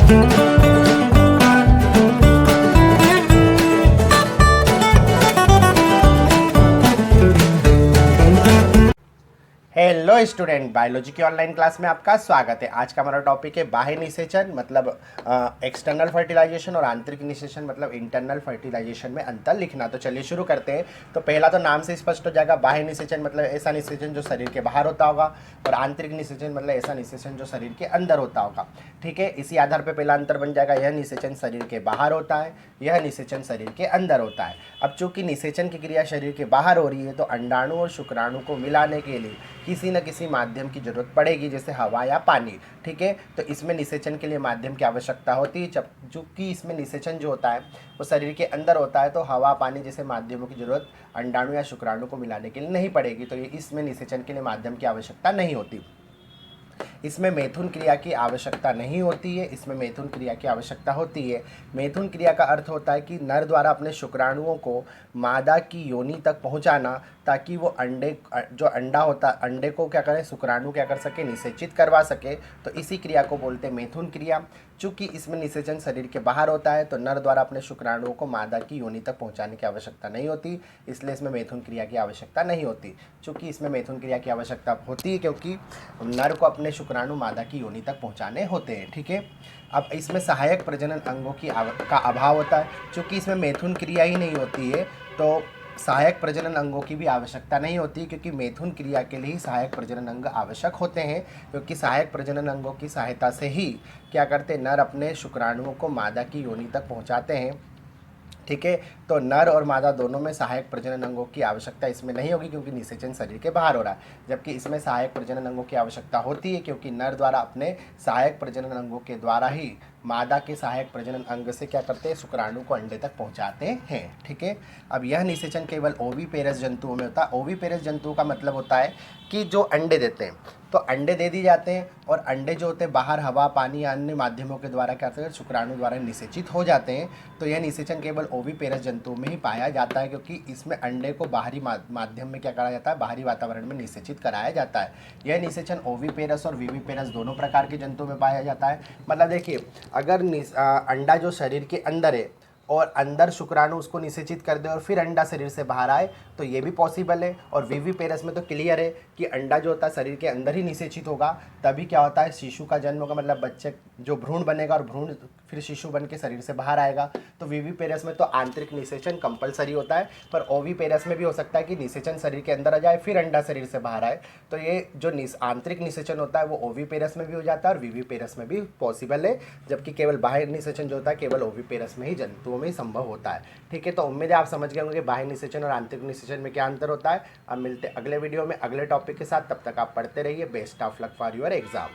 Hello student, biology की online class में आपका स्वागत है। आज का हमारा टॉपिक है बाह्य निषेचन मतलब एक्सटर्नल फर्टिलाइजेशन और आंतरिक निषेचन मतलब इंटरनल फर्टिलाइजेशन में अंतर लिखना। तो चलिए शुरू करते हैं। तो पहला तो नाम से स्पष्ट हो जाएगा, बाह्य निषेचन मतलब ऐसा निषेचन जो शरीर के बाहर होता होगा और आंतरिक निषेचन मतलब ऐसा निषेचन जो शरीर के अंदर होता होगा। ठीक है, इसी आधार पर पहला अंतर बन जाएगा, यह निषेचन शरीर के बाहर होता है, यह निषेचन शरीर के अंदर होता है। अब चूंकि निषेचन की क्रिया शरीर के बाहर हो रही है तो अंडाणु और शुक्राणु को मिलाने के लिए किसी न किसी माध्यम की जरूरत पड़ेगी, जैसे हवा या पानी। ठीक है, तो इसमें निषेचन के लिए माध्यम की आवश्यकता होती है। चूंकि इसमें निषेचन जो होता है वो शरीर के अंदर होता है तो हवा पानी जैसे माध्यमों की जरूरत अंडाणु या शुक्राणु को मिलाने के लिए नहीं पड़ेगी, तो ये इसमें निषेचन के लिए माध्यम की आवश्यकता नहीं होती। इसमें मैथुन क्रिया की आवश्यकता नहीं होती है, इसमें मैथुन क्रिया की आवश्यकता होती है। मैथुन क्रिया का अर्थ होता है कि नर द्वारा अपने शुक्राणुओं को मादा की योनि तक पहुंचाना, ताकि वो अंडे जो अंडा होता अंडे को क्या करे, शुक्राणु क्या कर सके, निषेचित करवा सके। तो इसी क्रिया को बोलते हैं मैथुन क्रिया। चूंकि इसमें निषेचन शरीर के बाहर होता है तो नर द्वारा अपने शुक्राणुओं को मादा की योनि तक पहुंचाने की आवश्यकता नहीं होती, इसलिए इसमें मैथुन क्रिया की आवश्यकता नहीं होती। चूंकि इसमें मैथुन क्रिया की आवश्यकता होती है क्योंकि नर को अपने शुक्राणु मादा की योनि तक पहुंचाने होते हैं। ठीक है, अब इसमें सहायक प्रजनन अंगों का अभाव होता है। चूंकि इसमें मैथुन क्रिया ही नहीं होती है तो सहायक प्रजनन अंगों की भी आवश्यकता नहीं होती, क्योंकि मैथुन क्रिया के लिए ही सहायक प्रजनन अंग आवश्यक होते हैं। क्योंकि सहायक प्रजनन अंगों की सहायता से ही क्या करते हैं, नर अपने शुक्राणुओं को मादा की योनि तक पहुंचाते हैं। ठीक है, तो नर और मादा दोनों में सहायक प्रजनन अंगों की आवश्यकता इसमें नहीं होगी क्योंकि निषेचन शरीर के बाहर हो रहा है, जबकि इसमें सहायक प्रजनन अंगों की आवश्यकता होती है क्योंकि नर द्वारा अपने सहायक प्रजनन अंगों के द्वारा ही मादा के सहायक प्रजनन अंग से क्या करते हैं, शुक्राणु को अंडे तक पहुंचाते हैं। ठीक है, अब यह निषेचन केवल ओविपेरस जंतुओं में होता है। ओविपेरस जंतुओं का मतलब होता है कि जो अंडे देते हैं, तो अंडे दे दी जाते हैं और अंडे जो होते हैं बाहर हवा पानी या अन्य माध्यमों के द्वारा क्या करते हैं, शुक्राणु द्वारा निषेचित हो जाते हैं। तो यह निषेचन केवल ओविपेरस जंतुओं में ही पाया जाता है क्योंकि इसमें अंडे को बाहरी माध्यम में क्या करा जाता है, बाहरी वातावरण में निषेचित कराया जाता है। यह निषेचन ओविपेरस और विविपेरस दोनों प्रकार के जंतुओं में पाया जाता है। मतलब देखिए, अगर अंडा जो शरीर के अंदर है और अंदर शुक्राणु उसको निषेचित कर दे और फिर अंडा शरीर से बाहर आए तो ये भी पॉसिबल है। और विविपेरस में तो क्लियर है कि अंडा जो होता है शरीर के अंदर ही निषेचित होगा, तभी क्या होता है, शिशु का जन्म होगा, मतलब बच्चे जो भ्रूण बनेगा और भ्रूण फिर शिशु बन के शरीर से बाहर आएगा। तो विविपेरस में तो आंतरिक निषेचन कंपलसरी होता है, पर ओविपेरस में भी हो सकता है कि निषेचन शरीर के अंदर आ जाए फिर अंडा शरीर से बाहर आए। तो ये जो आंतरिक निषेचन होता है वो ओविपेरस में भी हो जाता है और विविपेरस में भी पॉसिबल है, जबकि केवल बाह्य निषेचन जो होता है केवल ओविपेरस में ही जंतुओं में संभव होता है। ठीक है, तो उम्मीद है आप समझ गए होंगे बाह्य निषेचन और आंतरिक निषेचन में क्या अंतर होता है। अब मिलते हैं अगले वीडियो में अगले टॉपिक के साथ, तब तक आप पढ़ते रहिए। Best of luck for your exam.